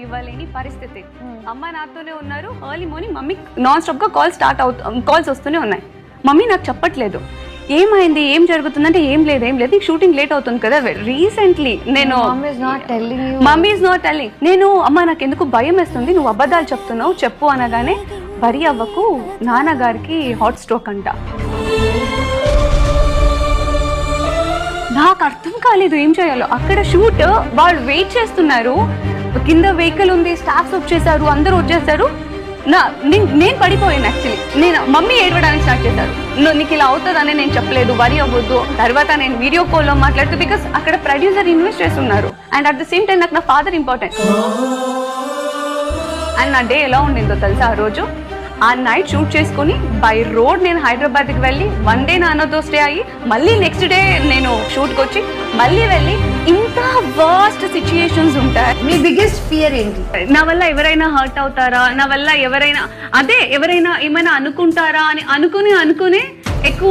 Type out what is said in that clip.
ఇవ్వలేని పరిస్థితి. అమ్మ నాతోనే ఉన్నారు, early morning mummy non stop గా కాల్స్ వస్తూనే ఉన్నాయి. మమ్మీ నాకు చెప్పట్లేదు ఏమైంది, ఏం జరుగుతుందంటే ఏం లేదు షూటింగ్ లేట్ అవుతుంది కదా. రీసెంట్లీ నేను మమ్మీ ఇస్ నాట్ టెల్లింగ్, నేను అమ్మ నాకు ఎందుకు భయం వేస్తుంది, నువ్వు అబద్ధాలు చెప్తున్నావు చెప్పు అనగానే, వరి అవ్వకు నాన్నగారికి హాట్ స్ట్రోక్ అంట. నాకు అర్థం కాలేదు ఏం చేయాలో. అక్కడ షూట్ వాళ్ళు వెయిట్ చేస్తున్నారు, కింద వెహికల్ ఉంది, స్టాఫ్స్ వచ్చేసారు, అందరూ వచ్చేసారు. నేను పడిపోయాను. యాక్చువల్లీ నేను మమ్మీ ఏడవడానికి స్టార్ట్ చేశారు, నీకు ఇలా అవుతుందని నేను చెప్పలేదు, వరి అవ్వద్దు. తర్వాత నేను వీడియో కాల్లో మాట్లాడుతూ, బికాస్ అక్కడ ప్రొడ్యూసర్ ఇన్వెస్ట్ చేస్తున్నారు and at the same time నాకు నా ఫాదర్ ఇంపార్టెంట్. అండ్ నా డే ఎలా ఉండిందో తెలుసా, ఆ రోజు ఆ నైట్ షూట్ చేసుకుని బై రోడ్ నేను హైదరాబాద్కి వెళ్ళి 1 డే నాన్నతో స్టే అయ్యి మళ్ళీ నెక్స్ట్ డే నేను షూట్కి వచ్చి మళ్ళీ వెళ్ళి, ఇంత వర్స్ట్ సిచ్యుయేషన్స్ ఉంటాయి. మీ బిగ్గెస్ట్ ఫియర్ ఏంటి? నా వల్ల ఎవరైనా హర్ట్ అవుతారా, నా వల్ల ఎవరైనా ఏమైనా అనుకుంటారా అని అనుకుని ఎక్కువ